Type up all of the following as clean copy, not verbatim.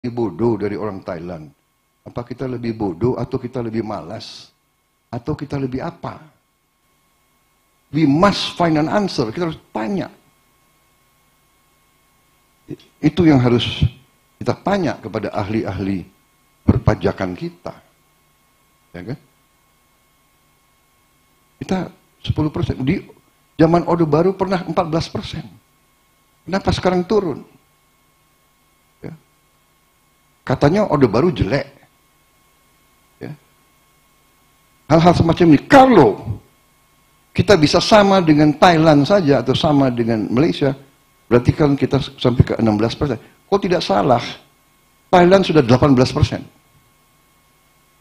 lebih bodoh dari orang Thailand? Apa kita lebih bodoh atau kita lebih malas? Atau kita lebih apa? We must find an answer. Kita harus tanya. Itu yang harus kita tanya kepada ahli-ahli perpajakan kita. Ya kan? Kita 10%. Di zaman Orde Baru pernah 14%. Kenapa sekarang turun? Ya. Katanya Orde Baru jelek. Ya. Hal-hal semacam ini. Kalau kita bisa sama dengan Thailand saja atau sama dengan Malaysia, berarti kan kita sampai ke 16%. Kok tidak salah? Thailand sudah 18%.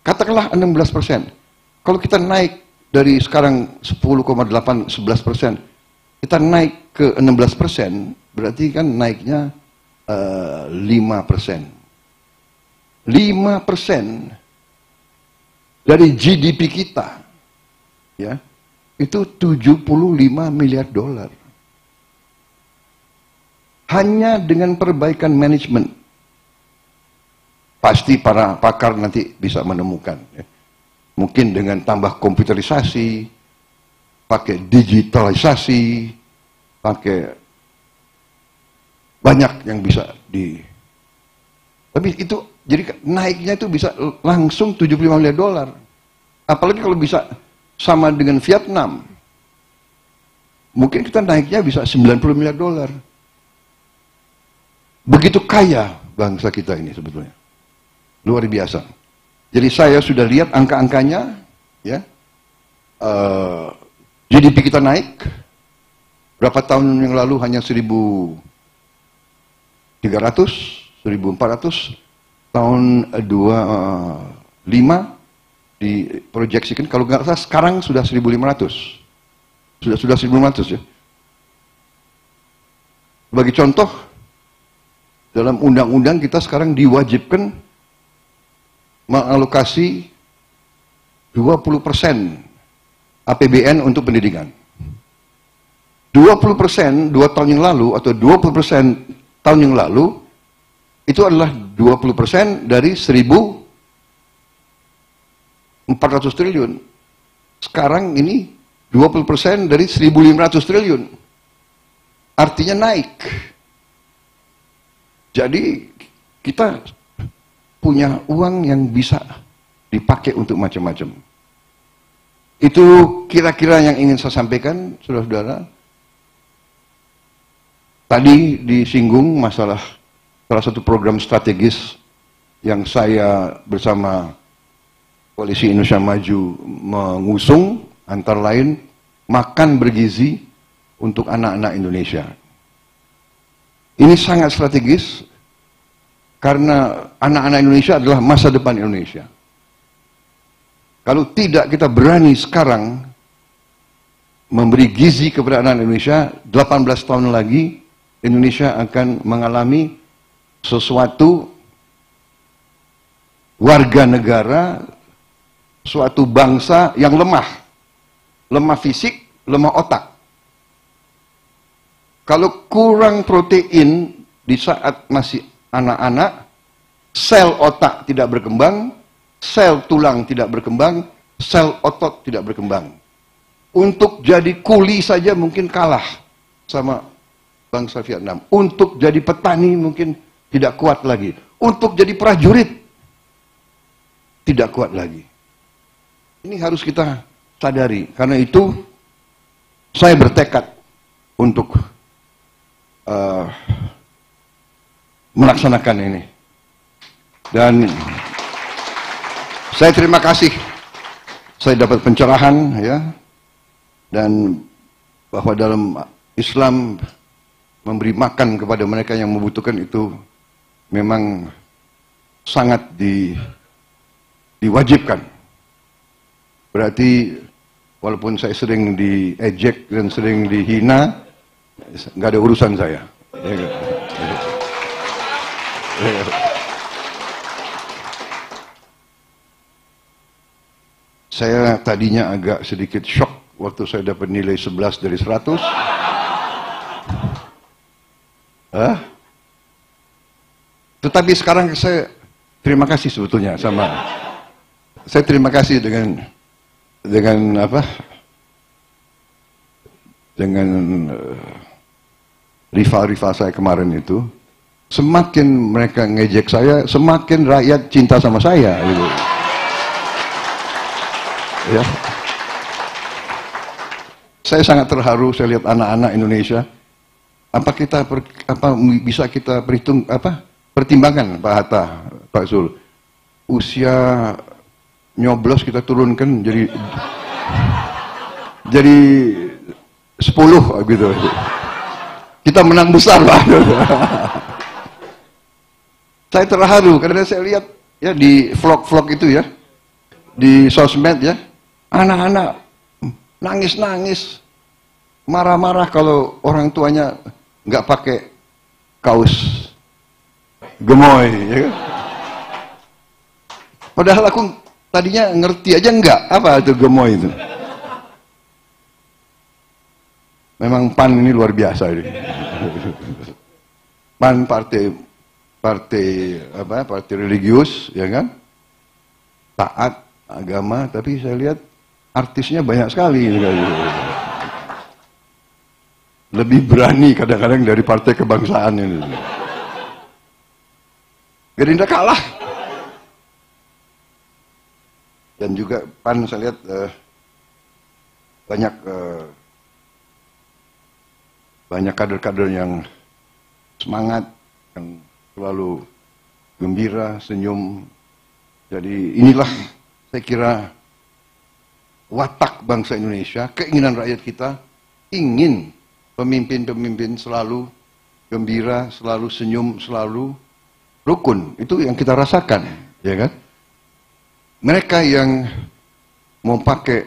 Katakanlah 16%. Kalau kita naik dari sekarang 10,8, 11%, kita naik ke 16%, berarti kan naiknya 5%. 5% dari GDP kita, ya, itu 75 miliar dolar. Hanya dengan perbaikan manajemen. Pasti para pakar nanti bisa menemukan. Ya. Mungkin dengan tambah komputerisasi, pakai digitalisasi, pakai banyak yang bisa di... Tapi itu, jadi naiknya itu bisa langsung 75 miliar dolar. Apalagi kalau bisa sama dengan Vietnam. Mungkin kita naiknya bisa 90 miliar dolar. Begitu kaya bangsa kita ini sebetulnya. Luar biasa. Jadi saya sudah lihat angka-angkanya, ya. GDP kita naik. Berapa tahun yang lalu hanya 1.300, 1.400. Tahun 25 diproyeksikan, kalau nggak salah sekarang sudah 1.500. Sudah 1.500 ya. Sebagai contoh, dalam undang-undang kita sekarang diwajibkan mengalokasi 20% APBN untuk pendidikan. 20% 2 tahun yang lalu atau 20% tahun yang lalu itu adalah 20% dari 1.400 triliun. Sekarang ini 20% dari 1.500 triliun. Artinya naik. Jadi kita punya uang yang bisa dipakai untuk macam-macam. Itu kira-kira yang ingin saya sampaikan, saudara-saudara. Tadi disinggung masalah salah satu program strategis yang saya bersama Koalisi Indonesia Maju mengusung, antara lain makan bergizi untuk anak-anak Indonesia. Ini sangat strategis karena anak-anak Indonesia adalah masa depan Indonesia. Kalau tidak kita berani sekarang memberi gizi kepada anak Indonesia, 18 tahun lagi Indonesia akan mengalami sesuatu warga negara, suatu bangsa yang lemah. Lemah fisik, lemah otak. Kalau kurang protein di saat masih anak-anak, sel otak tidak berkembang, sel tulang tidak berkembang, sel otot tidak berkembang. Untuk jadi kuli saja mungkin kalah sama bangsa Vietnam. Untuk jadi petani mungkin tidak kuat lagi. Untuk jadi prajurit tidak kuat lagi. Ini harus kita sadari. Karena itu saya bertekad untuk melaksanakan ini. Dan saya terima kasih saya dapat pencerahan, ya, dan bahwa dalam Islam memberi makan kepada mereka yang membutuhkan itu memang sangat diwajibkan. Berarti walaupun saya sering diejek dan sering dihina, nggak ada urusan saya. Saya tadinya agak sedikit shock waktu saya dapat nilai 11 dari 100. Tetapi sekarang saya terima kasih sebetulnya saya terima kasih dengan apa? Dengan rival-rival saya kemarin itu. Semakin mereka ngejek saya, semakin rakyat cinta sama saya. Gitu. Ya. Saya sangat terharu, saya lihat anak-anak Indonesia. Bisa kita pertimbangkan Pak Hatta, Pak Zul. Usia nyoblos kita turunkan jadi 10 gitu. Kita menang besar, Pak. Saya terharu karena saya lihat ya di vlog-vlog itu ya, di sosmed ya, anak-anak nangis-nangis, marah-marah kalau orang tuanya nggak pakai kaos gemoy, ya kan? Padahal aku tadinya ngerti aja nggak apa itu gemoy itu. Memang PAN ini luar biasa ini. PAN partai religius, ya kan? Taat agama, tapi saya lihat artisnya banyak sekali. Lebih berani kadang-kadang dari partai kebangsaan ini. Gerindra kalah. Dan juga PAN saya lihat banyak kader-kader yang semangat, yang selalu gembira, senyum. Jadi inilah saya kira watak bangsa Indonesia, keinginan rakyat kita ingin pemimpin-pemimpin selalu gembira, selalu senyum, selalu rukun. Itu yang kita rasakan, ya kan? Mereka yang mau pakai